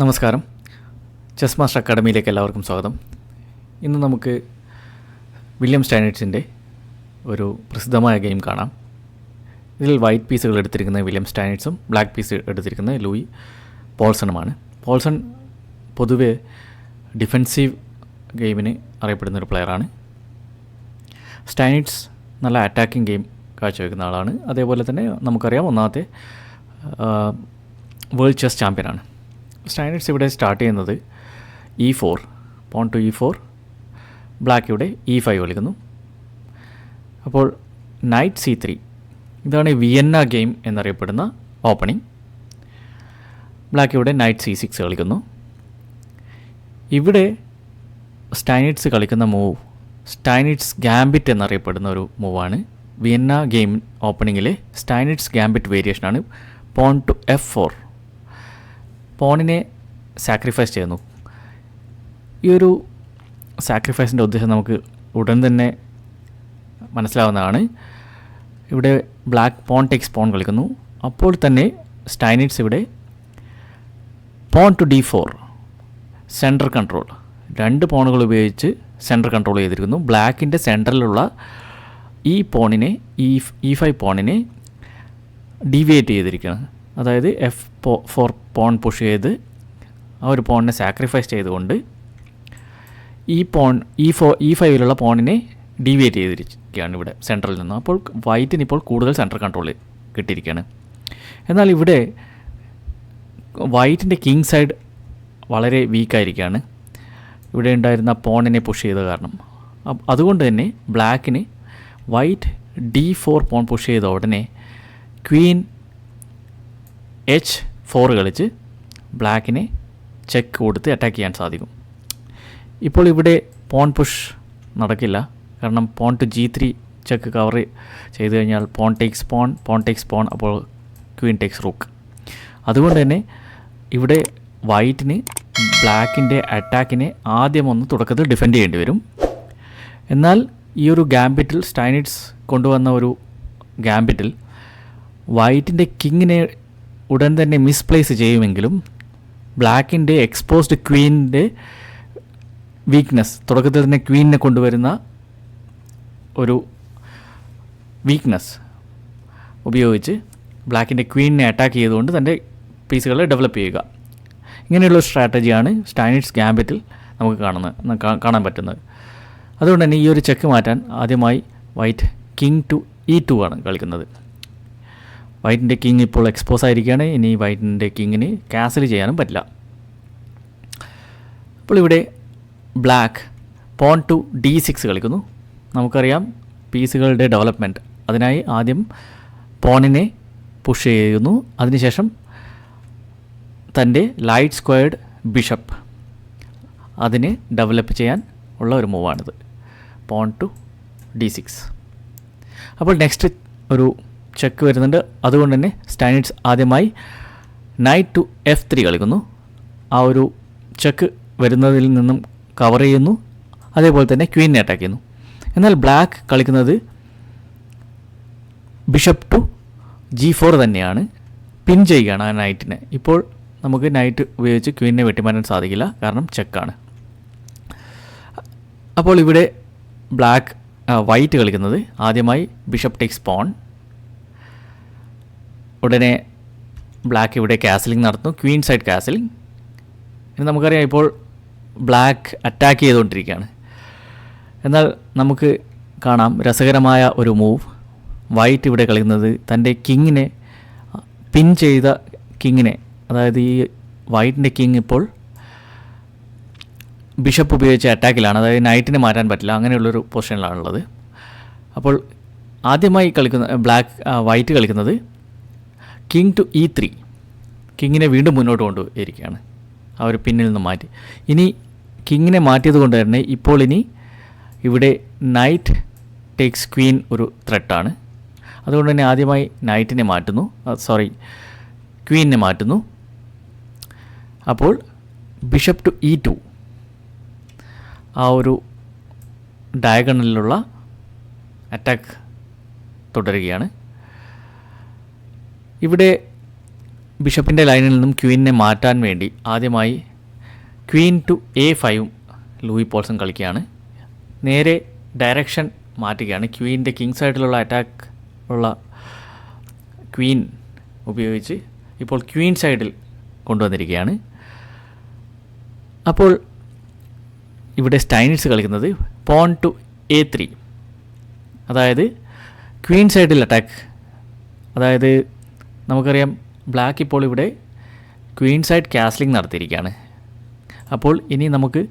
നമസ്കാരം. Chess master അക്കാഡമിയിലേക്ക് എല്ലാവർക്കും സ്വാഗതം. ഇന്ന് നമുക്ക് വില്യം സ്റ്റൈനിറ്റ്സിൻ്റെ ഒരു പ്രസിദ്ധമായ ഗെയിം കാണാം. ഇതിൽ വൈറ്റ് പീസുകൾ എടുത്തിരിക്കുന്നത് വില്യം സ്റ്റൈനിറ്റ്സും ബ്ലാക്ക് പീസ് എടുത്തിരിക്കുന്നത് ലൂയി പോൾസണുമാണ്. പോൾസൺ പൊതുവെ ഡിഫെൻസീവ് ഗെയിമിന് അറിയപ്പെടുന്നൊരു പ്ലെയറാണ്. സ്റ്റൈനിറ്റ്സ് നല്ല അറ്റാക്കിംഗ് ഗെയിം കാഴ്ചവെക്കുന്ന ആളാണ്. അതേപോലെ തന്നെ നമുക്കറിയാം ഒന്നാമത്തെ വേൾഡ് ചെസ് ചാമ്പ്യനാണ്. സ്റ്റൈനിറ്റ്സ് ഇവിടെ സ്റ്റാർട്ട് ചെയ്യുന്നത് E4, porn to E4, black ഇവിടെ E5 കളിക്കുന്നു. അപ്പോൾ നൈറ്റ് C3, ഇതാണ് വിയന്ന ഗെയിം എന്നറിയപ്പെടുന്ന ഓപ്പണിംഗ്. ബ്ലാക്ക് ഇവിടെ നൈറ്റ് C6 കളിക്കുന്നു. ഇവിടെ സ്റ്റൈനിറ്റ്സ് കളിക്കുന്ന മൂവ് സ്റ്റൈനിറ്റ്സ് ഗാംബിറ്റ് എന്നറിയപ്പെടുന്ന ഒരു മൂവാണ്. വിയന്ന ഗെയിം ഓപ്പണിങ്ങിലെ സ്റ്റൈനിറ്റ്സ് ഗാംബിറ്റ് വേരിയേഷനാണ്. പോൺ ടു F4, പോണിനെ സാക്രിഫൈസ് ചെയ്യുന്നു. ഈ ഒരു സാക്രിഫൈസിൻ്റെ ഉദ്ദേശം നമുക്ക് ഉടൻ തന്നെ മനസ്സിലാവുന്നതാണ്. ഇവിടെ ബ്ലാക്ക് പോൺ ടേക്സ് പോൺ കളിക്കുന്നു. അപ്പോൾ തന്നെ സ്റ്റൈനിറ്റ്സ് ഇവിടെ porn to D4, central control, രണ്ട് പോണുകൾ ഉപയോഗിച്ച് സെൻട്രൽ കൺട്രോൾ ചെയ്തിരിക്കുന്നു. ബ്ലാക്കിൻ്റെ സെൻട്രലിലുള്ള ഈ പോണിനെ E5 പോണിനെ ഡീവിയേറ്റ് ചെയ്തിരിക്കുകയാണ്. അതായത് F4 പോൺ പുഷ് ചെയ്ത് ആ ഒരു പോണിനെ സാക്രിഫൈസ് ചെയ്തുകൊണ്ട് ഈ പോൺ E5ലുള്ള പോണിനെ ഡീവിയേറ്റ് ചെയ്തിരിക്കുകയാണ് ഇവിടെ സെൻട്രലിൽ നിന്ന്. അപ്പോൾ വൈറ്റിന് ഇപ്പോൾ കൂടുതൽ സെൻട്രൽ കൺട്രോൾ കിട്ടിയിരിക്കുകയാണ്. എന്നാൽ ഇവിടെ വൈറ്റിൻ്റെ കിങ് സൈഡ് വളരെ വീക്കായിരിക്കുകയാണ്. ഇവിടെ ഉണ്ടായിരുന്ന പോണിനെ പുഷ് ചെയ്ത കാരണം. അതുകൊണ്ട് തന്നെ ബ്ലാക്കിന് വൈറ്റ് D4 പോൺ പുഷ് ചെയ്ത ഉടനെ ക്വീൻ H4 കളിച്ച് ബ്ലാക്കിനെ ചെക്ക് കൊടുത്ത് അറ്റാക്ക് ചെയ്യാൻ സാധിക്കും. ഇപ്പോൾ ഇവിടെ പോൺ പുഷ് നടക്കില്ല. കാരണം porn to G3 check cover ചെയ്ത് കഴിഞ്ഞാൽ പോൺ ടേക്സ് പോൺ, അപ്പോൾ ക്വീൻ ടേക്സ് റൂക്ക്. അതുകൊണ്ട് തന്നെ ഇവിടെ വൈറ്റിന് ബ്ലാക്കിൻ്റെ അറ്റാക്കിനെ ആദ്യം ഒന്ന് തുടക്കത്തിൽ ഡിഫെൻഡ് ചെയ്യേണ്ടി വരും. എന്നാൽ ഈ ഒരു ഗാംബിറ്റിൽ സ്റ്റൈനിറ്റ്സ് കൊണ്ടുവന്ന ഒരു ഗാംബിറ്റിൽ വൈറ്റിൻ്റെ കിങ്ങിനെ ഉടൻ തന്നെ മിസ്പ്ലേസ് ചെയ്യുമെങ്കിലും ബ്ലാക്കിൻ്റെ എക്സ്പോസ്ഡ് ക്വീനിൻ്റെ വീക്ക്നെസ്, തുടക്കത്തിൽ തന്നെ ക്വീനിനെ കൊണ്ടുവരുന്ന ഒരു വീക്ക്നെസ് ഉപയോഗിച്ച് ബ്ലാക്കിൻ്റെ ക്വീനിനെ അറ്റാക്ക് ചെയ്തുകൊണ്ട് തൻ്റെ പീസുകളെ ഡെവലപ്പ് ചെയ്യുക. ഇങ്ങനെയുള്ള സ്ട്രാറ്റജിയാണ് സ്റ്റൈനിറ്റ്സ് ഗാംബിറ്റിൽ നമുക്ക് കാണാൻ പറ്റുന്നത്. അതുകൊണ്ട് തന്നെ ഈ ഒരു ചെക്ക് മാറ്റാൻ ആദ്യമായി വൈറ്റ് കിങ് ടു E2 ആണ് കളിക്കുന്നത്. വൈറ്റിൻ്റെ കിങ് ഇപ്പോൾ എക്സ്പോസ് ആയിരിക്കുകയാണ്. ഇനി വൈറ്റിൻ്റെ കിങ്ങിന് ക്യാൻസൽ ചെയ്യാനും പറ്റില്ല. അപ്പോൾ ഇവിടെ ബ്ലാക്ക് പോൺ ടു D6 കളിക്കുന്നു. നമുക്കറിയാം പീസുകളുടെ ഡെവലപ്മെൻറ്റ്. അതിനായി ആദ്യം പോണിനെ പുഷ് ചെയ്യുന്നു. അതിനുശേഷം തൻ്റെ ലൈറ്റ് സ്ക്വയർഡ് ബിഷപ്പ് അതിനെ ഡെവലപ്പ് ചെയ്യാൻ ഉള്ള ഒരു മൂവാണിത്, പോൺ ടു D6. അപ്പോൾ നെക്സ്റ്റ് ഒരു ചെക്ക് വരുന്നുണ്ട്. അതുകൊണ്ട് തന്നെ സ്റ്റൈനിറ്റ്സ് ആദ്യമായി നൈറ്റ് ടു F3 കളിക്കുന്നു. ആ ഒരു ചെക്ക് വരുന്നതിൽ നിന്നും കവർ ചെയ്യുന്നു. അതേപോലെ തന്നെ ക്വീനിനെ അറ്റാക്ക് ചെയ്യുന്നു. എന്നാൽ ബ്ലാക്ക് കളിക്കുന്നത് ബിഷപ്പ് ടു G4 തന്നെയാണ്. പിൻ ചെയ്യുകയാണ് ആ നൈറ്റിനെ. ഇപ്പോൾ നമുക്ക് നൈറ്റ് ഉപയോഗിച്ച് ക്വീനിനെ വെട്ടിമാറ്റാൻ സാധിക്കില്ല, കാരണം ചെക്കാണ്. അപ്പോൾ ഇവിടെ വൈറ്റ് കളിക്കുന്നത് ആദ്യമായി ബിഷപ്പ് ടേക്സ് പോൺ. ഉടനെ ബ്ലാക്ക് ഇവിടെ കാസലിംഗ് നടത്തുന്നു, ക്വീൻ സൈഡ് കാസലിംഗ്. ഇനി നമുക്കറിയാം ഇപ്പോൾ ബ്ലാക്ക് അറ്റാക്ക് ചെയ്തുകൊണ്ടിരിക്കുകയാണ്. എന്നാൽ നമുക്ക് കാണാം രസകരമായ ഒരു മൂവ്. വൈറ്റ് ഇവിടെ കളിക്കുന്നത് തൻ്റെ കിങ്ങിനെ, പിൻ ചെയ്ത കിങ്ങിനെ, അതായത് ഈ വൈറ്റിൻ്റെ കിങ് ഇപ്പോൾ ബിഷപ്പ് ഉപയോഗിച്ച് അറ്റാക്കിലാണ്. അതായത് നൈറ്റിനെ മാറ്റാൻ പറ്റില്ല, അങ്ങനെയുള്ളൊരു പൊസിഷനിലാണുള്ളത്. അപ്പോൾ ആദ്യമായി വൈറ്റ് കളിക്കുന്നത് കിങ് ടു E3, കിങ്ങിനെ വീണ്ടും മുന്നോട്ട് കൊണ്ടുപോയിരിക്കുകയാണ് ആ ഒരു പിന്നിൽ നിന്ന് മാറ്റി. ഇനി കിങ്ങിനെ മാറ്റിയത് കൊണ്ട് തന്നെ ഇപ്പോൾ ഇനി ഇവിടെ നൈറ്റ് ടേക്സ് ക്വീൻ ഒരു ത്രെട്ടാണ്. അതുകൊണ്ട് തന്നെ ആദ്യമായി നൈറ്റിനെ മാറ്റുന്നു, ക്വീനിനെ മാറ്റുന്നു. അപ്പോൾ ബിഷപ്പ് ടു E2, ആ ഒരു ഡയഗണലിലുള്ള അറ്റാക്ക് തുടരുകയാണ്. ഇവിടെ ബിഷപ്പിൻ്റെ ലൈനിൽ നിന്നും ക്വീനിനെ മാറ്റാൻ വേണ്ടി ആദ്യമായി Queen to A5 Louis Paulson കളിക്കുകയാണ്. നേരെ ഡയറക്ഷൻ മാറ്റുകയാണ്. ക്വീൻ്റെ കിങ് സൈഡിലുള്ള അറ്റാക്ക് ഉള്ള ക്വീൻ ഉപയോഗിച്ച് ഇപ്പോൾ ക്വീൻ സൈഡിൽ കൊണ്ടുവന്നിരിക്കുകയാണ്. അപ്പോൾ ഇവിടെ സ്റ്റൈനിറ്റ്സ് കളിക്കുന്നത് പോൺ ടു A3, അതായത് ക്വീൻ സൈഡിൽ അറ്റാക്ക്. അതായത് നമുക്കറിയാം ബ്ലാക്ക് ഇപ്പോൾ ഇവിടെ ക്വീൻ സൈഡ് കാസ്ലിംഗ് നടത്തിയിരിക്കുകയാണ്. അപ്പോൾ ഇനി നമുക്ക്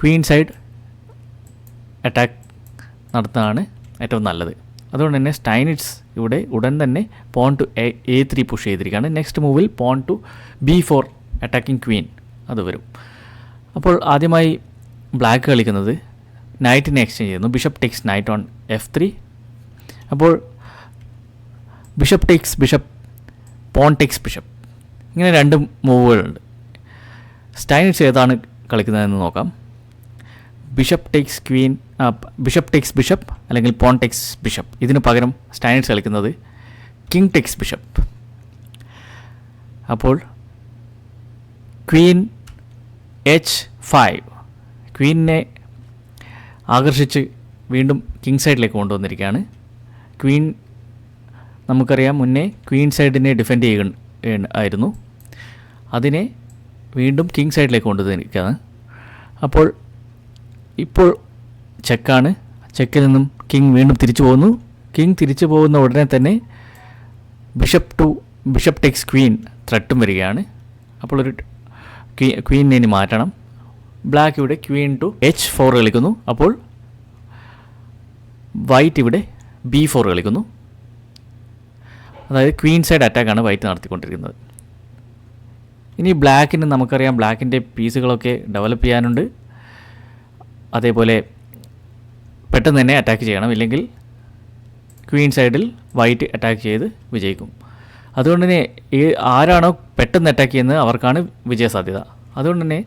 ക്വീൻ സൈഡ് അറ്റാക്ക് നടത്തുന്നതാണ് ഏറ്റവും നല്ലത്. അതുകൊണ്ട് തന്നെ സ്റ്റൈനിറ്റ്സ് ഇവിടെ ഉടൻ തന്നെ പോൺ ടു A3 പുഷ് ചെയ്തിരിക്കുകയാണ്. നെക്സ്റ്റ് മൂവിൽ pawn to B4 attacking queen അത് വരും. അപ്പോൾ ആദ്യമായി ബ്ലാക്ക് കളിക്കുന്നത് നൈറ്റിനെ എക്സ്ചേഞ്ച് ചെയ്യുന്നു. Bishop takes knight on F3. അപ്പോൾ bishop takes bishop, pawn takes bishop, ഇങ്ങനെ 2 മൂവുകളുണ്ട്. സ്റ്റൈനിറ്റ്സ് ഏതാണ് കളിക്കുന്നതെന്ന് നോക്കാം. Bishop takes queen, bishop takes bishop അല്ലെങ്കിൽ പോൺ ടെക്സ് ബിഷപ്പ്. ഇതിന് പകരം സ്റ്റൈനിറ്റ്സ് കളിക്കുന്നത് കിങ് ടെക്സ് ബിഷപ്പ്. അപ്പോൾ ക്വീൻ H5 ക്വീനിനെ ആകർഷിച്ച് വീണ്ടും കിങ് സൈഡിലേക്ക് കൊണ്ടുവന്നിരിക്കുകയാണ്. ക്വീൻ നമുക്കറിയാം മുന്നേ ക്വീൻ സൈഡിനെ ഡിഫെൻഡ് ആയിരുന്നു, അതിനെ വീണ്ടും കിങ് സൈഡിലേക്ക് കൊണ്ടുവന്നിരിക്കുകയാണ്. അപ്പോൾ ഇപ്പോൾ ചെക്കാണ്. ചെക്കിൽ നിന്നും കിങ് വീണ്ടും തിരിച്ചു പോകുന്നു. കിങ് തിരിച്ചു പോകുന്ന ഉടനെ തന്നെ ബിഷപ്പ് ടെക്സ് ക്വീൻ ത്രെട്ടും വരികയാണ്. അപ്പോൾ ഒരു ക്വീനിനെ ഇനി മാറ്റണം. ബ്ലാക്ക് ഇവിടെ ക്വീൻ ടു H4 കളിക്കുന്നു. അപ്പോൾ വൈറ്റ് ഇവിടെ B4 കളിക്കുന്നു. അതായത് ക്വീൻ സൈഡ് അറ്റാക്കാണ് വൈറ്റ് നടത്തിക്കൊണ്ടിരിക്കുന്നത്. ഇനി ബ്ലാക്കിന് നമുക്കറിയാം ബ്ലാക്കിൻ്റെ പീസുകളൊക്കെ ഡെവലപ്പ് ചെയ്യാനുണ്ട്. അതേപോലെ പെട്ടെന്ന് തന്നെ അറ്റാക്ക് ചെയ്യണം, ഇല്ലെങ്കിൽ ക്വീൻ സൈഡിൽ വൈറ്റ് അറ്റാക്ക് ചെയ്ത് വിജയിക്കും. അതുകൊണ്ട് തന്നെ ആരാണോ പെട്ടെന്ന് അറ്റാക്ക് ചെയ്യുന്നത് അവർക്കാണ് വിജയസാധ്യത. അതുകൊണ്ട് തന്നെ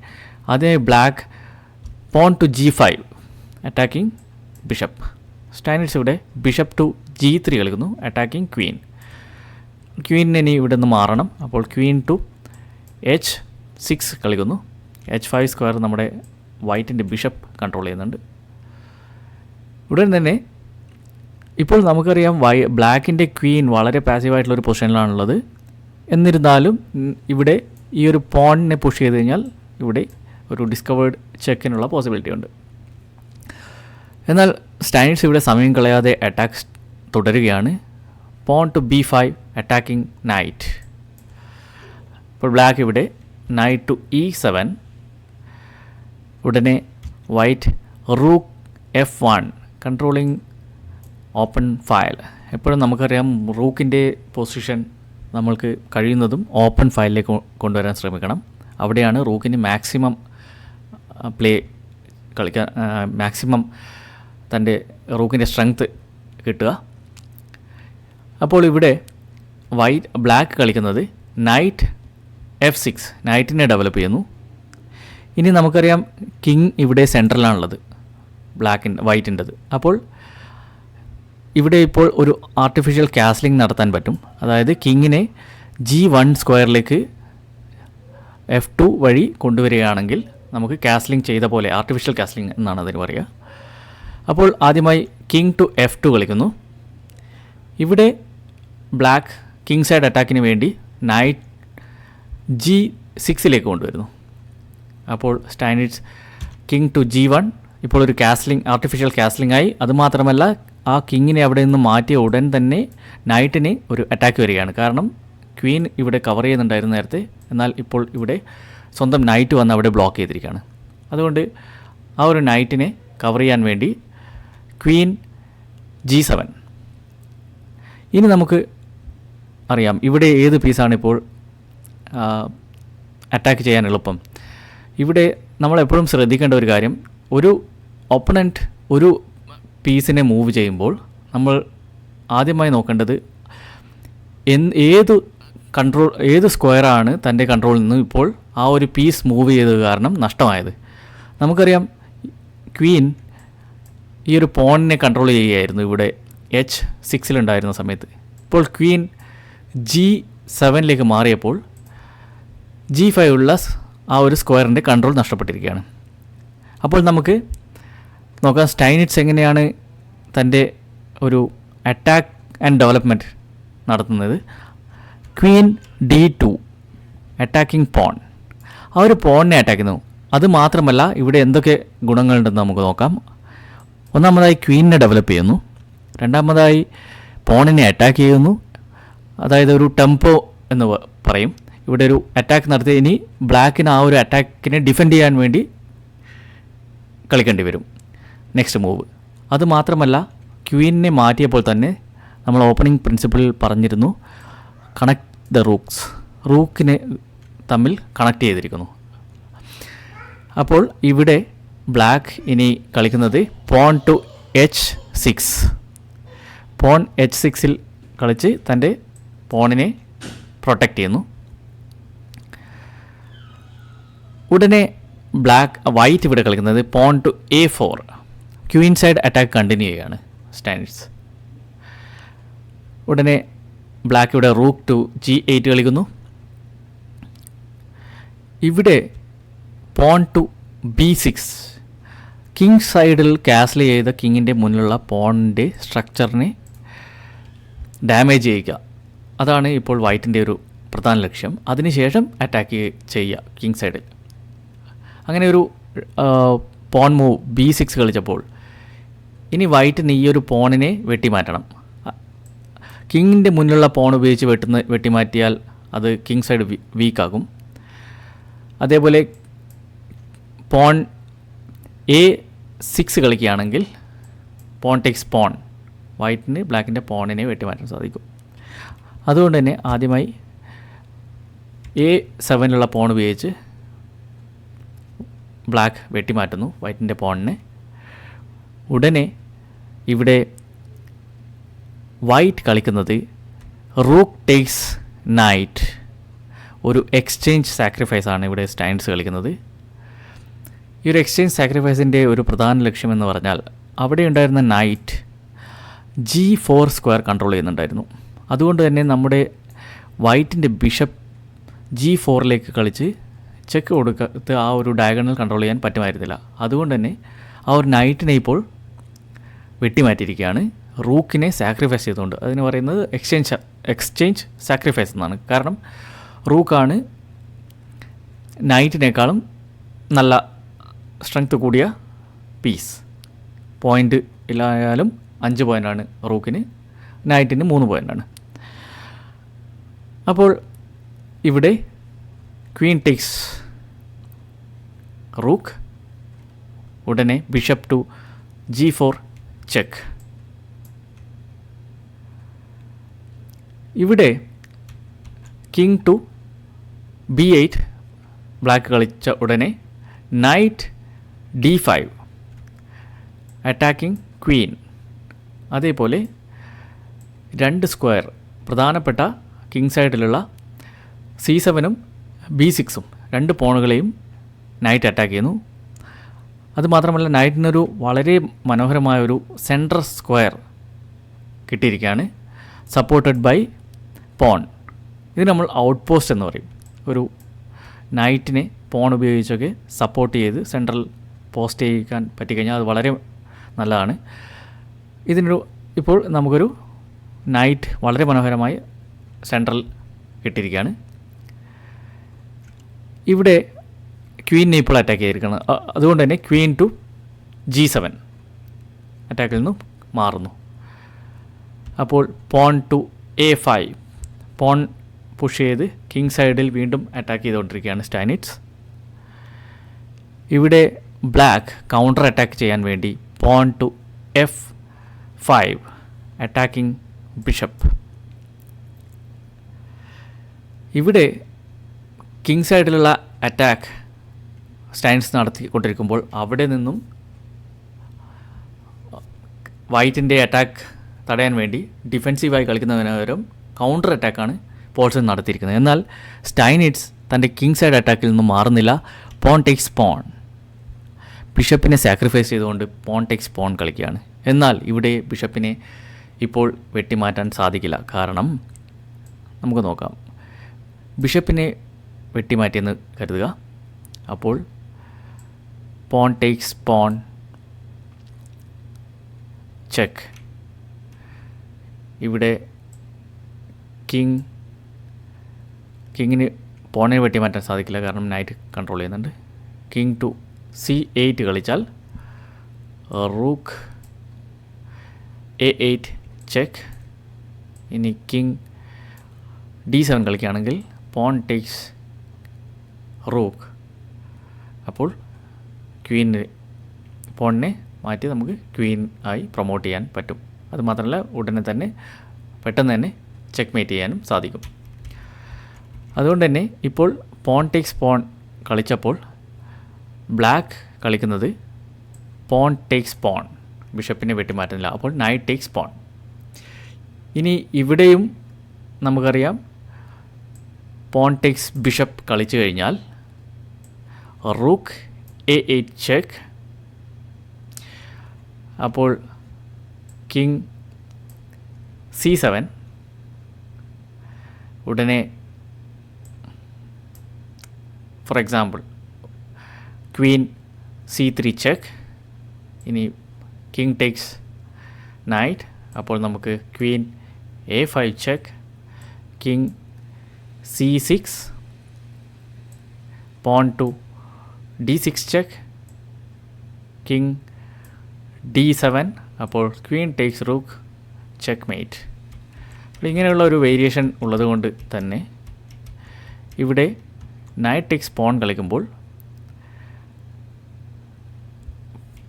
ആദ്യമേ black pawn to G5 attacking bishop. Steinitz ഇവിടെ ബിഷപ്പ് ടു G3 കളിക്കുന്നു അറ്റാക്കിംഗ് ക്വീൻ. ക്വീനിനെ ഇനി ഇവിടെ നിന്ന് മാറണം. അപ്പോൾ ക്വീൻ ടു H6 കളിക്കുന്നു. H5 സ്ക്വയർ നമ്മുടെ വൈറ്റിൻ്റെ ബിഷപ്പ് കൺട്രോൾ ചെയ്യുന്നുണ്ട്. ഉടൻ തന്നെ ഇപ്പോൾ നമുക്കറിയാം ബ്ലാക്കിൻ്റെ ക്വീൻ വളരെ പാസീവായിട്ടുള്ളൊരു പൊസിഷനിലാണുള്ളത്. എന്നിരുന്നാലും ഇവിടെ ഈ ഒരു പോണിനെ പുഷ് ചെയ്ത് കഴിഞ്ഞാൽ ഇവിടെ ഒരു ഡിസ്കവേർഡ് ചെക്കിനുള്ള പോസിബിലിറ്റി ഉണ്ട്. എന്നാൽ സ്റ്റൈനിറ്റ്സ് ഇവിടെ സമയം കളയാതെ അറ്റാക്സ് തുടരുകയാണ്. Pawn to B5 attacking knight. ഇപ്പോൾ ബ്ലാക്ക് ഇവിടെ നൈറ്റ് ടു E7. ഉടനെ white rook F1 controlling open file. എപ്പോഴും നമുക്കറിയാം റൂക്കിൻ്റെ പൊസിഷൻ നമ്മൾക്ക് കഴിയുന്നതും ഓപ്പൺ ഫയലിലേക്ക് കൊണ്ടുവരാൻ ശ്രമിക്കണം. അവിടെയാണ് റൂക്കിന് മാക്സിമം പ്ലേ കളിക്കാൻ, മാക്സിമം തൻ്റെ റൂക്കിൻ്റെ സ്ട്രെങ്ത് കിട്ടുക. അപ്പോൾ ഇവിടെ ബ്ലാക്ക് കളിക്കുന്നത് നൈറ്റ് F6 നൈറ്റിനെ ഡെവലപ്പ് ചെയ്യുന്നു. ഇനി നമുക്കറിയാം കിങ് ഇവിടെ സെൻട്രലാണുള്ളത് വൈറ്റിൻ്റെത്. അപ്പോൾ ഇവിടെ ഇപ്പോൾ ഒരു ആർട്ടിഫിഷ്യൽ കാസ്ലിംഗ് നടത്താൻ പറ്റും. അതായത് കിങ്ങിനെ G1 സ്ക്വയറിലേക്ക് F2 വഴി കൊണ്ടുവരികയാണെങ്കിൽ നമുക്ക് കാസ്ലിംഗ് ചെയ്ത പോലെ, ആർട്ടിഫിഷ്യൽ കാസ്ലിംഗ് എന്നാണ് അതിന് പറയുക. അപ്പോൾ ആദ്യമായി കിങ് ടു F2 കളിക്കുന്നു. ഇവിടെ ബ്ലാക്ക് കിങ് സൈഡ് അറ്റാക്കിന് വേണ്ടി നൈറ്റ് G6ലേക്ക് കൊണ്ടുവരുന്നു. അപ്പോൾ സ്റ്റൈനിറ്റ്സ് കിങ് ടു G1 ഇപ്പോൾ ഒരു കാസ്ലിംഗ്, ആർട്ടിഫിഷ്യൽ കാസ്ലിംഗ് ആയി. അതുമാത്രമല്ല ആ കിങ്ങിനെ അവിടെ നിന്ന് മാറ്റിയ ഉടൻ തന്നെ നൈറ്റിന് ഒരു അറ്റാക്ക് വരികയാണ്. കാരണം ക്വീൻ ഇവിടെ കവർ ചെയ്യുന്നുണ്ടായിരുന്നു നേരത്തെ, എന്നാൽ ഇപ്പോൾ ഇവിടെ സ്വന്തം നൈറ്റ് വന്ന് അവിടെ ബ്ലോക്ക് ചെയ്തിരിക്കുകയാണ്. അതുകൊണ്ട് ആ ഒരു നൈറ്റിനെ കവർ ചെയ്യാൻ വേണ്ടി ക്വീൻ G7. ഇനി നമുക്ക് അറിയാം ഇവിടെ ഏത് പീസാണ് ഇപ്പോൾ അറ്റാക്ക് ചെയ്യാൻ എളുപ്പം. ഇവിടെ നമ്മളെപ്പോഴും ശ്രദ്ധിക്കേണ്ട ഒരു കാര്യം, ഒരു ഓപ്പണൻറ്റ് ഒരു പീസിനെ മൂവ് ചെയ്യുമ്പോൾ നമ്മൾ ആദ്യമായി നോക്കേണ്ടത് ഏത് സ്ക്വയറാണ് തൻ്റെ കൺട്രോളിൽ നിന്ന് ഇപ്പോൾ ആ ഒരു പീസ് മൂവ് ചെയ്തത് കാരണം നഷ്ടമായത്. നമുക്കറിയാം ക്വീൻ ഈ ഒരു പോണിനെ കൺട്രോൾ ചെയ്യുകയായിരുന്നു ഇവിടെ H6 സമയത്ത്. ഇപ്പോൾ ക്വീൻ 7ലേക്ക് മാറിയപ്പോൾ G5 ഉള്ള ആ ഒരു സ്ക്വയറിൻ്റെ കൺട്രോൾ നഷ്ടപ്പെട്ടിരിക്കുകയാണ്. അപ്പോൾ നമുക്ക് നോക്കാം സ്റ്റൈനിറ്റ്സ് എങ്ങനെയാണ് തൻ്റെ ഒരു അറ്റാക്ക് ആൻഡ് ഡെവലപ്മെൻറ്റ് നടത്തുന്നത്. ക്വീൻ D2 അറ്റാക്കിംഗ് പോൺ, ആ ഒരു പോണിനെ അറ്റാക്ക് ചെയ്യുന്നു. അത് മാത്രമല്ല ഇവിടെ എന്തൊക്കെ ഗുണങ്ങളുണ്ടെന്ന് നമുക്ക് നോക്കാം. ഒന്നാമതായി ക്വീനിനെ ഡെവലപ്പ് ചെയ്യുന്നു, രണ്ടാമതായി പോണിനെ അറ്റാക്ക് ചെയ്യുന്നു, അതായത് ഒരു ടെമ്പോ എന്ന് പറയും. ഇവിടെ ഒരു അറ്റാക്ക് നടത്തി ഇനി ബ്ലാക്കിന് ആ ഒരു അറ്റാക്കിനെ ഡിഫെൻഡ് ചെയ്യാൻ വേണ്ടി കളിക്കേണ്ടി വരും നെക്സ്റ്റ് മൂവ്. അതുമാത്രമല്ല ക്വീനിനെ മാറ്റിയപ്പോൾ തന്നെ നമ്മൾ ഓപ്പണിംഗ് പ്രിൻസിപ്പിളിൽ പറഞ്ഞിരുന്നു കണക്ട് ദ റൂക്കിനെ തമ്മിൽ കണക്ട് ചെയ്തിരിക്കുന്നു. അപ്പോൾ ഇവിടെ ബ്ലാക്ക് ഇനി കളിക്കുന്നത് പോൺ ടു H6. പോൺ H6ൽ കളിച്ച് തൻ്റെ പോണിനെ പ്രൊട്ടക്റ്റ് ചെയ്യുന്നു. ഉടനെ വൈറ്റ് ഇവിടെ കളിക്കുന്നത് pawn to A4. Queen side attack continue ചെയ്യുകയാണ് സ്റ്റൈനിറ്റ്സ്. ഉടനെ ബ്ലാക്ക് ഇവിടെ റൂക്ക് ടു G8 കളിക്കുന്നു. ഇവിടെ പോൺ ടു B6. കിങ് സൈഡിൽ കാസിൽ ചെയ്ത കിങ്ങിൻ്റെ മുന്നിലുള്ള പോണിൻ്റെ സ്ട്രക്ചറിനെ ഡാമേജ് ചെയ്യുക, അതാണ് ഇപ്പോൾ വൈറ്റിൻ്റെ ഒരു പ്രധാന ലക്ഷ്യം. അതിനുശേഷം അറ്റാക്ക് ചെയ്യുക കിങ് സൈഡിൽ. അങ്ങനെ ഒരു പോൺ മൂവ് B6 കളിച്ചപ്പോൾ ഇനി വൈറ്റിന് ഈ ഒരു പോണിനെ വെട്ടിമാറ്റണം. കിങ്ങിൻ്റെ മുന്നിലുള്ള പോൺ ഉപയോഗിച്ച് വെട്ടിമാറ്റിയാൽ അത് കിങ് സൈഡ് വീക്കാകും. അതേപോലെ പോൺ A6 കളിക്കുകയാണെങ്കിൽ പോൺ ടേക്സ് പോൺ, വൈറ്റിന് ബ്ലാക്കിൻ്റെ പോണിനെ വെട്ടിമാറ്റാൻ സാധിക്കും. അതുകൊണ്ട് തന്നെ ആദ്യമായി A7ലുള്ള പോൺ ഉപയോഗിച്ച് ബ്ലാക്ക് വെട്ടിമാറ്റുന്നു വൈറ്റിൻ്റെ പോണിനെ. ഉടനെ ഇവിടെ വൈറ്റ് കളിക്കുന്നത് റൂക്ക് ടേക്സ് നൈറ്റ്, ഒരു എക്സ്ചേഞ്ച് സാക്രിഫൈസാണ് ഇവിടെ സ്റ്റൈൻസ് കളിക്കുന്നത്. ഈ ഒരു എക്സ്ചേഞ്ച് സാക്രിഫൈസിൻ്റെ ഒരു പ്രധാന ലക്ഷ്യമെന്ന് പറഞ്ഞാൽ അവിടെ ഉണ്ടായിരുന്ന നൈറ്റ് G4 സ്ക്വയർ കൺട്രോൾ ചെയ്യുന്നുണ്ടായിരുന്നു. അതുകൊണ്ട് തന്നെ നമ്മുടെ വൈറ്റിൻ്റെ ബിഷപ്പ് G4ലേക്ക് കളിച്ച് ചെക്ക് കൊടുക്കാത്ത ആ ഒരു ഡയഗണൽ കൺട്രോൾ ചെയ്യാൻ പറ്റുമായിരുന്നില്ല. അതുകൊണ്ട് തന്നെ ആ ഒരു നൈറ്റിനെ ഇപ്പോൾ വെട്ടിമാറ്റിയിരിക്കുകയാണ് റൂക്കിനെ സാക്രിഫൈസ് ചെയ്തുകൊണ്ട്. അതിന് പറയുന്നത് എക്സ്ചേഞ്ച് സാക്രിഫൈസ് എന്നാണ്. കാരണം റൂക്കാണ് നൈറ്റിനേക്കാളും നല്ല സ്ട്രെങ്ത് കൂടിയ പീസ്. പോയിൻ്റ് ഇല്ലായാലും 5 പോയിൻ്റാണ് റൂക്കിന്, നൈറ്റിന് 3 പോയിൻ്റാണ്. അപ്പോൾ ഇവിടെ ക്വീൻ ടേക്സ് റൂക്ക്, ഉടനെ ബിഷപ്പ് ടു G4 ചെക്ക്. ഇവിടെ കിങ് ടു B8 ബ്ലാക്ക് കളിച്ച ഉടനെ നൈറ്റ് D5 അറ്റാക്കിംഗ് ക്വീൻ. അതേപോലെ 2 സ്ക്വയർ പ്രധാനപ്പെട്ട കിങ് സൈഡിലുള്ള C7ഉം B6ഉം 2 പോണുകളെയും നൈറ്റ് അറ്റാക്ക് ചെയ്യുന്നു. അതുമാത്രമല്ല നൈറ്റിനൊരു വളരെ മനോഹരമായൊരു സെൻട്രൽ സ്ക്വയർ കിട്ടിയിരിക്കുകയാണ്, സപ്പോർട്ടഡ് ബൈ പോൺ. ഇത് നമ്മൾ ഔട്ട് പോസ്റ്റ് എന്ന് പറയും. ഒരു നൈറ്റിനെ പോൺ ഉപയോഗിച്ചൊക്കെ സപ്പോർട്ട് ചെയ്ത് സെൻട്രൽ പോസ്റ്റ് ചെയ്യിക്കാൻ പറ്റിക്കഴിഞ്ഞാൽ അത് വളരെ നല്ലതാണ്. ഇപ്പോൾ നമുക്കൊരു നൈറ്റ് വളരെ മനോഹരമായി സെൻട്രൽ കിട്ടിയിരിക്കുകയാണ്. ഇവിടെ ക്വീനെ ഇപ്പോൾ അറ്റാക്ക് ചെയ്തിരിക്കുകയാണ്. അതുകൊണ്ട് തന്നെ ക്വീൻ ടു G7 അറ്റാക്കിൽ നിന്നും മാറുന്നു. അപ്പോൾ pawn to A5 pawn push ചെയ്ത് കിങ് സൈഡിൽ വീണ്ടും അറ്റാക്ക് ചെയ്തുകൊണ്ടിരിക്കുകയാണ് സ്റ്റൈനിറ്റ്സ്. ഇവിടെ ബ്ലാക്ക് കൗണ്ടർ അറ്റാക്ക് ചെയ്യാൻ വേണ്ടി pawn to F5 attacking bishop. ഇവിടെ കിങ് സൈഡിലുള്ള അറ്റാക്ക് സ്റ്റൈൻസ് നടത്തിക്കൊണ്ടിരിക്കുമ്പോൾ അവിടെ നിന്നും വൈറ്റിൻ്റെ അറ്റാക്ക് തടയാൻ വേണ്ടി ഡിഫെൻസീവായി കളിക്കുന്നതിന് പകരം കൗണ്ടർ അറ്റാക്കാണ് പോൾസൺ നടത്തിയിരിക്കുന്നത്. എന്നാൽ സ്റ്റൈനിറ്റ്സ് തൻ്റെ കിങ് സൈഡ് അറ്റാക്കിൽ നിന്നും മാറുന്നില്ല. പോൺ ടേക്സ് പോൺ, ബിഷപ്പിനെ സാക്രിഫൈസ് ചെയ്തുകൊണ്ട് പോൺ ടേക്സ് പോൺ കളിക്കുകയാണ്. എന്നാൽ ഇവിടെ ബിഷപ്പിനെ ഇപ്പോൾ വെട്ടിമാറ്റാൻ സാധിക്കില്ല. കാരണം നമുക്ക് നോക്കാം, ബിഷപ്പിനെ വെട്ടിമാറ്റിയെന്ന് കരുതുക. അപ്പോൾ പോൺ ടേക്സ് പോൺ ചെക്ക്. ഇവിടെ കിങ്ങിന് പോണിനെ വെട്ടിമാറ്റാൻ സാധിക്കില്ല, കാരണം നൈറ്റ് കൺട്രോൾ ചെയ്യുന്നുണ്ട്. കിങ് ടു C8 കളിച്ചാൽ റൂക്ക് A8 ചെക്ക്. ഇനി കിങ് D7 കളിക്കുകയാണെങ്കിൽ പോൺ ടേക്സ് റൂക്ക്. അപ്പോൾ പോണിനെ മാറ്റി നമുക്ക് ക്വീൻ ആയി പ്രൊമോട്ട് ചെയ്യാൻ പറ്റും. അതുമാത്രമല്ല ഉടനെ തന്നെ പെട്ടെന്ന് തന്നെ ചെക്ക് മേറ്റ് ചെയ്യാനും സാധിക്കും. അതുകൊണ്ട് തന്നെ ഇപ്പോൾ പോൺ ടേക്സ് പോൺ കളിച്ചപ്പോൾ ബ്ലാക്ക് കളിക്കുന്നത് പോൺ ടേക്സ് പോൺ, ബിഷപ്പിനെ വെട്ടിമാറ്റുന്നില്ല. അപ്പോൾ നൈറ്റ് ടേക്സ് പോൺ. ഇനി ഇവിടെയും നമുക്കറിയാം പോൺ ടേക്സ് ബിഷപ്പ് കളിച്ചു കഴിഞ്ഞാൽ റൂക്ക് A8 ചെക്ക്. അപ്പോൾ കിങ് C7. ഉടനെ for example queen C3 check. ഇനി കിങ് ടേക്സ് നൈറ്റ്. അപ്പോൾ നമുക്ക് queen A5 check, king C6, pawn to D6 check, king D7. അപ്പോൾ queen takes rook checkmate. അപ്പോൾ ഇങ്ങനെയുള്ള ഒരു വേരിയേഷൻ ഉള്ളതുകൊണ്ട് തന്നെ ഇവിടെ നൈറ്റ് ടേക്സ് പോൺ കളിക്കുമ്പോൾ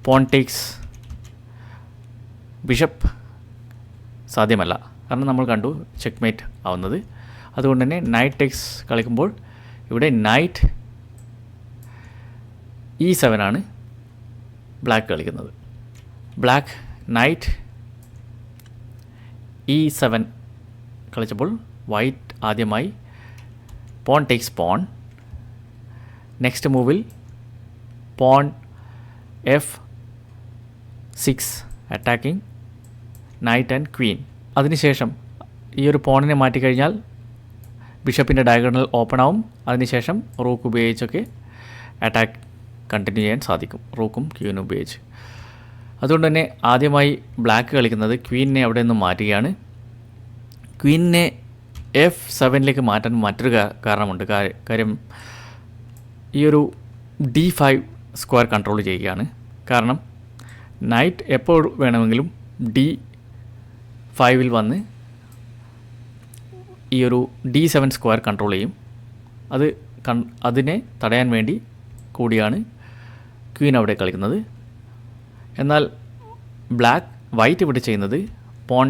പോൺ ടേക്സ് ബിഷപ്പ് സാധ്യമല്ല, കാരണം നമ്മൾ കണ്ടു ചെക്ക് മേറ്റ് ആവുന്നത്. അതുകൊണ്ട് തന്നെ നൈറ്റ് ടേക്സ് കളിക്കുമ്പോൾ ഇവിടെ നൈറ്റ് E7 ആണ് ബ്ലാക്ക് കളിക്കുന്നത്. ബ്ലാക്ക് നൈറ്റ് E7 കളിച്ചപ്പോൾ വൈറ്റ് ആദ്യമായി പോൺ ടേക്സ് പോൺ. നെക്സ്റ്റ് മൂവിൽ pawn F6 attacking knight and queen. അതിനുശേഷം ഈ ഒരു പോണിനെ മാറ്റിക്കഴിഞ്ഞാൽ ബിഷപ്പിൻ്റെ ഡയഗണൽ ഓപ്പൺ ആവും. അതിനുശേഷം റൂക്ക് ഉപയോഗിച്ചൊക്കെ അറ്റാക്ക് കണ്ടിന്യൂ ചെയ്യാൻ സാധിക്കും, റൂക്കും ക്വീനും ഉപയോഗിച്ച്. അതുകൊണ്ട് തന്നെ ആദ്യമായി ബ്ലാക്ക് കളിക്കുന്നത് ക്വീനിനെ അവിടെ നിന്ന് മാറ്റുകയാണ്. ക്വീനിനെ F7 മാറ്റാൻ മറ്റൊരു കാരണമുണ്ട്. കാര്യം ഈ ഒരു D5 സ്ക്വയർ കൺട്രോൾ ചെയ്യുകയാണ്. കാരണം നൈറ്റ് എപ്പോൾ വേണമെങ്കിലും D5 വന്ന് ഈ ഒരു D7 സ്ക്വയർ കൺട്രോൾ ചെയ്യും. അതിനെ തടയാൻ വേണ്ടി കൂടിയാണ് ക്വീൻ അവിടെ കളിക്കുന്നത്. എന്നാൽ വൈറ്റ് ഇവിടെ ചെയ്യുന്നത് പോൺ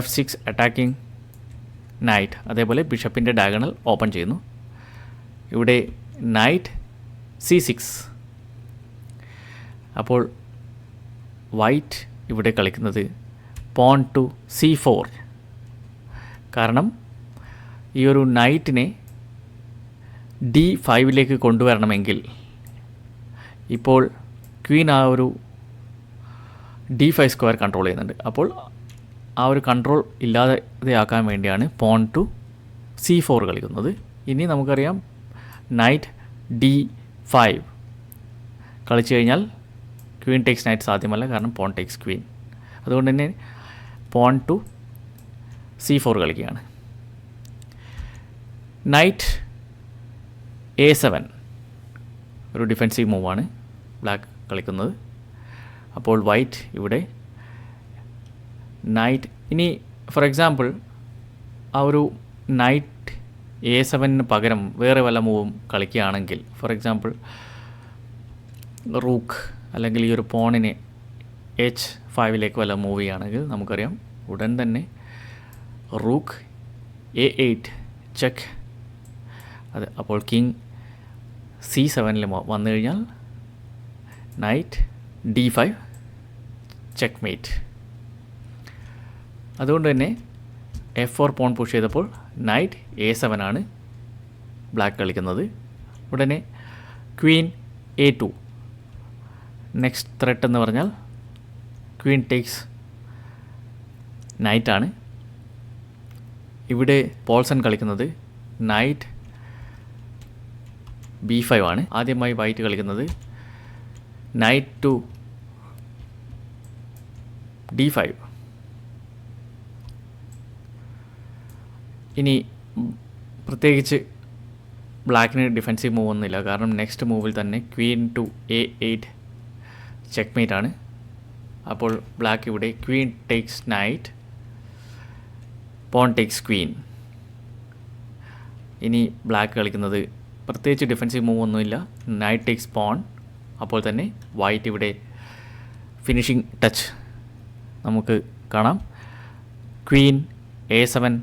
F6 അറ്റാക്കിംഗ് നൈറ്റ്, അതേപോലെ ബിഷപ്പിൻ്റെ ഡയഗണൽ ഓപ്പൺ ചെയ്യുന്നു. ഇവിടെ നൈറ്റ് C6. അപ്പോൾ വൈറ്റ് ഇവിടെ കളിക്കുന്നത് പോൺ ടു C4. കാരണം ഈ ഒരു നൈറ്റിനെ D5 കൊണ്ടുവരണമെങ്കിൽ ഇപ്പോൾ ക്വീൻ ആ ഒരു D5 സ്ക്വയർ കൺട്രോൾ ചെയ്യുന്നുണ്ട്. അപ്പോൾ ആ ഒരു കൺട്രോൾ ഇല്ലാതെയാക്കാൻ വേണ്ടിയാണ് പോൺ ടു C4 കളിക്കുന്നത്. ഇനി നമുക്കറിയാം നൈറ്റ് D5 കളിച്ചു കഴിഞ്ഞാൽ ക്വീൻ ടേക്സ് നൈറ്റ് സാധ്യമല്ല, കാരണം പോൺ ടേക്സ് ക്വീൻ. അതുകൊണ്ട് തന്നെ പോൺ ടു C4 കളിക്കുകയാണ്. നൈറ്റ് A7 ഒരു ഡിഫെൻസീവ് മൂവാണ് ബ്ലാക്ക് കളിക്കുന്നത്. അപ്പോൾ വൈറ്റ് ഇവിടെ നൈറ്റ്, ഇനി ഫോർ എക്സാമ്പിൾ ആ ഒരു നൈറ്റ് A7 പകരം വേറെ വല്ല മൂവും കളിക്കുകയാണെങ്കിൽ, ഫോർ എക്സാമ്പിൾ റൂക്ക് അല്ലെങ്കിൽ ഈ ഒരു പോണിനെ H5 വല്ല മൂവ് ചെയ്യുകയാണെങ്കിൽ നമുക്കറിയാം ഉടൻ തന്നെ റൂക്ക് A8 ചെക്ക്. അത് അപ്പോൾ കിങ് C7 വന്നു കഴിഞ്ഞാൽ നൈറ്റ് D5 ചെക്ക് മേറ്റ്. അതുകൊണ്ട് തന്നെ F4 പോൺ പുഷ് ചെയ്തപ്പോൾ നൈറ്റ് A7 ആണ് ബ്ലാക്ക് കളിക്കുന്നത്. ഉടനെ ക്വീൻ A2. നെക്സ്റ്റ് ത്രെട്ട് എന്ന് പറഞ്ഞാൽ ക്വീൻ ടേക്സ് നൈറ്റാണ്. ഇവിടെ പോൾസൺ കളിക്കുന്നത് നൈറ്റ് B5 ആണ്. ആദ്യമായി വൈറ്റ് കളിക്കുന്നത് നൈറ്റ് ടു D5. ഇനി പ്രത്യേകിച്ച് ബ്ലാക്കിന് ഡിഫെൻസീവ് മൂവ് ഒന്നുമില്ല, കാരണം നെക്സ്റ്റ് മൂവിൽ തന്നെ ക്വീൻ ടു A8 ചെക്ക്മേറ്റ് ആണ്. അപ്പോൾ ബ്ലാക്ക് ഇവിടെ queen takes knight, pawn takes queen. ഇനി ബ്ലാക്ക് കളിക്കുന്നത് പ്രത്യേകിച്ച് ഡിഫെൻസീവ് മൂവ് ഒന്നുമില്ല, നൈറ്റ് ടേക്സ് പോൺ. അപ്പോൾ തന്നെ വൈറ്റ് ഇവിടെ ഫിനിഷിംഗ് ടച്ച് നമുക്ക് കാണാം. Queen A7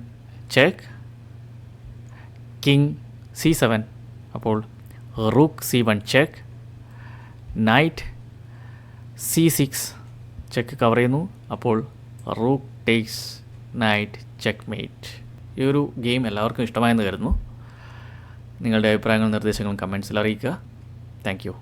check, king C7. അപ്പോൾ rook C1 check, knight C6 check cover ചെയ്യുന്നു. അപ്പോൾ റൂക്ക് ടേക്സ് നൈറ്റ് ചെക്ക്മേറ്റ്. ഈ ഒരു ഗെയിം എല്ലാവർക്കും ഇഷ്ടമായെന്ന് കരുതുന്നു. നിങ്ങളുടെ അഭിപ്രായങ്ങളും നിർദ്ദേശങ്ങളും കമൻസിൽ അറിയിക്കുക. Thank you.